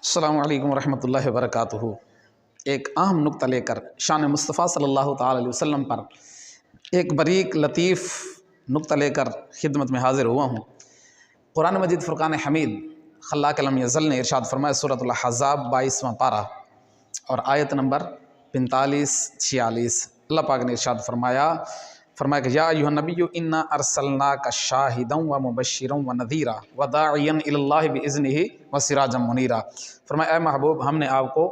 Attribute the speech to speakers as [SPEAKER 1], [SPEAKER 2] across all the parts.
[SPEAKER 1] السلام علیکم ورحمۃ اللہ وبرکاتہ۔ ایک اہم نقطہ لے کر شان مصطفیٰ صلی اللہ تعالی علیہ وسلم پر ایک باریک لطیف نقطہ لے کر خدمت میں حاضر ہوا ہوں۔ قرآن مجید فرقان حمید خلاق لم یزل نے ارشاد فرمایا، سورۃ الاحزاب 22واں پارہ اور آیت نمبر 45-46، اللہ پاک نے ارشاد فرمایا کہ یا ایھا النبی انا ارسلناک شاہدا ومبشرا ونذیرا وداعیا الی اللہ باذنہ وسراجا منیرا۔ فرمایا اے محبوب، ہم نے آپ کو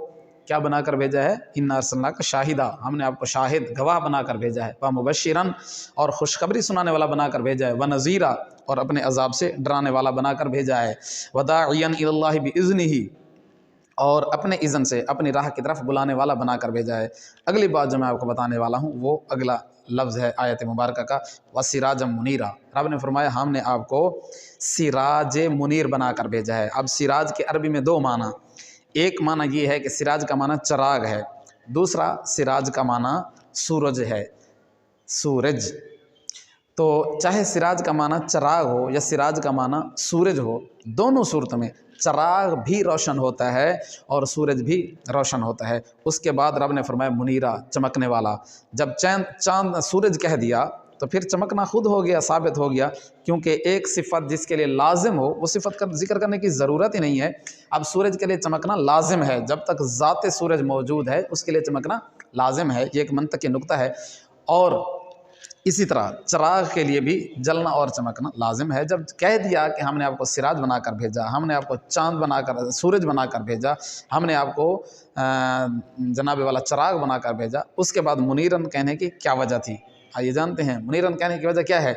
[SPEAKER 1] کیا بنا کر بھیجا ہے؟ انا ارسلناک شاہدا، ہم نے آپ کو شاہد گواہ بنا کر بھیجا ہے، ومبشرا اور خوشخبری سنانے والا بنا کر بھیجا ہے، ونذیرا اور اپنے عذاب سے ڈرانے والا بنا کر بھیجا ہے، وداعیا الی اللہ باذنہ اور اپنے اذن سے اپنی راہ کی طرف بلانے والا بنا کر بھیجا ہے۔ اگلی بات جو میں آپ کو بتانے والا ہوں وہ اگلا لفظ ہے آیت مبارکہ کا، وَسِرَاجًا مُنِیرًا۔ رب نے فرمایا ہم نے آپ کو سراج منیر بنا کر بھیجا ہے۔ اب سراج کے عربی میں دو معنی، ایک معنی یہ ہے کہ سراج کا معنی چراغ ہے، دوسرا سراج کا معنی سورج ہے، سورج۔ تو چاہے سراج کا معنی چراغ ہو یا سراج کا معنی سورج ہو، دونوں صورت میں چراغ بھی روشن ہوتا ہے اور سورج بھی روشن ہوتا ہے۔ اس کے بعد رب نے فرمایا منیرا، چمکنے والا۔ جب چاند سورج کہہ دیا تو پھر چمکنا خود ہو گیا، ثابت ہو گیا، کیونکہ ایک صفت جس کے لیے لازم ہو وہ صفت کا ذکر کرنے کی ضرورت ہی نہیں ہے۔ اب سورج کے لیے چمکنا لازم ہے، جب تک ذات سورج موجود ہے اس کے لیے چمکنا لازم ہے، یہ ایک منطقی نقطہ ہے۔ اور اسی طرح چراغ کے لیے بھی جلنا اور چمکنا لازم ہے۔ جب کہہ دیا کہ ہم نے آپ کو سراج بنا کر بھیجا، ہم نے آپ کو چاند بنا کر، سورج بنا کر بھیجا، ہم نے آپ کو جناب والا چراغ بنا کر بھیجا، اس کے بعد منیرن کہنے کی کیا وجہ تھی؟ آئیے جانتے ہیں منیرن کہنے کی وجہ کیا ہے۔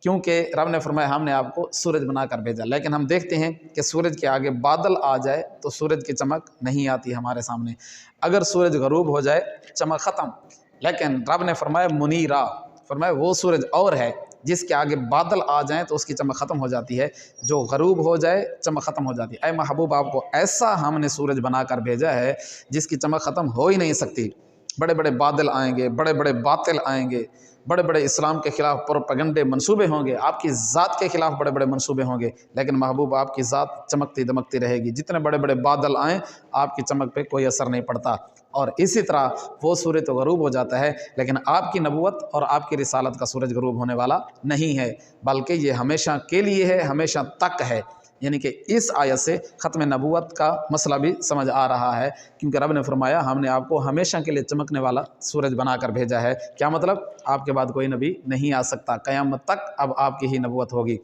[SPEAKER 1] کیونکہ رب نے فرمایا ہم نے آپ کو سورج بنا کر بھیجا، لیکن ہم دیکھتے ہیں کہ سورج کے آگے بادل آ جائے تو سورج کی چمک نہیں آتی ہمارے سامنے، اگر سورج غروب ہو جائے چمک ختم۔ لیکن رب نے فرمایا منیرا، فرمایا وہ سورج اور ہے جس کے آگے بادل آ جائیں تو اس کی چمک ختم ہو جاتی ہے، جو غروب ہو جائے چمک ختم ہو جاتی ہے۔ اے محبوب، آپ کو ایسا ہم نے سورج بنا کر بھیجا ہے جس کی چمک ختم ہو ہی نہیں سکتی۔ بڑے بڑے بادل آئیں گے، بڑے بڑے باطل آئیں گے، بڑے بڑے اسلام کے خلاف پروپیگنڈے منصوبے ہوں گے، آپ کی ذات کے خلاف بڑے بڑے منصوبے ہوں گے، لیکن محبوب آپ کی ذات چمکتی دمکتی رہے گی۔ جتنے بڑے بڑے بادل آئیں آپ کی چمک پہ کوئی اثر نہیں پڑتا۔ اور اسی طرح وہ سورج تو غروب ہو جاتا ہے، لیکن آپ کی نبوت اور آپ کی رسالت کا سورج غروب ہونے والا نہیں ہے، بلکہ یہ ہمیشہ کے لیے ہے، ہمیشہ تک ہے۔ یعنی کہ اس آیت سے ختم نبوت کا مسئلہ بھی سمجھ آ رہا ہے، کیونکہ رب نے فرمایا ہم نے آپ کو ہمیشہ کے لیے چمکنے والا سورج بنا کر بھیجا ہے۔ کیا مطلب؟ آپ کے بعد کوئی نبی نہیں آ سکتا، قیامت تک اب آپ کی ہی نبوت ہوگی۔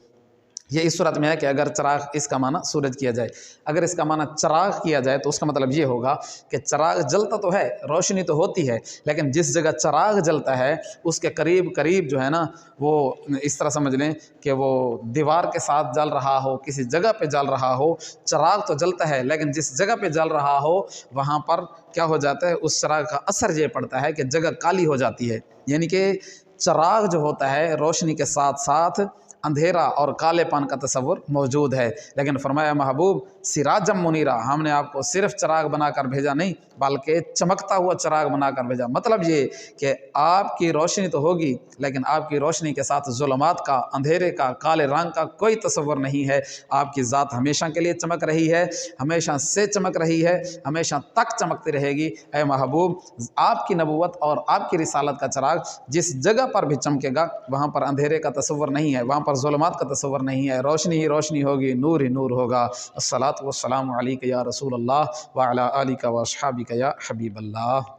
[SPEAKER 1] یہ اس صورت میں ہے کہ اگر چراغ اس کا معنی سورج کیا جائے، اگر اس کا معنی چراغ کیا جائے تو اس کا مطلب یہ ہوگا کہ چراغ جلتا تو ہے، روشنی تو ہوتی ہے، لیکن جس جگہ چراغ جلتا ہے اس کے قریب قریب جو ہے نا، وہ اس طرح سمجھ لیں کہ وہ دیوار کے ساتھ جل رہا ہو، کسی جگہ پہ جل رہا ہو۔ چراغ تو جلتا ہے لیکن جس جگہ پہ جل رہا ہو وہاں پر کیا ہو جاتا ہے، اس چراغ کا اثر یہ پڑتا ہے کہ جگہ کالی ہو جاتی ہے۔ یعنی کہ چراغ جو ہوتا ہے روشنی کے ساتھ ساتھ اندھیرا اور کالے پان کا تصور موجود ہے، لیکن فرمایا محبوب سراجا منیرا، ہم نے آپ کو صرف چراغ بنا کر بھیجا نہیں بلکہ چمکتا ہوا چراغ بنا کر بھیجا۔ مطلب یہ کہ آپ کی روشنی تو ہوگی لیکن آپ کی روشنی کے ساتھ ظلمات کا، اندھیرے کا، کالے رنگ کا کوئی تصور نہیں ہے۔ آپ کی ذات ہمیشہ کے لیے چمک رہی ہے، ہمیشہ سے چمک رہی ہے، ہمیشہ تک چمکتی رہے گی۔ اے محبوب، آپ کی نبوت اور آپ کی رسالت کا چراغ جس جگہ پر بھی چمکے گا وہاں پر اندھیرے کا تصور نہیں ہے، وہاں پر ظلمات کا تصور نہیں ہے، روشنی ہی روشنی ہوگی، نور ہی نور ہوگا۔ الصلاۃ والسلام علیک یا رسول اللہ وعلی آلک واصحابک یا حبیب اللہ۔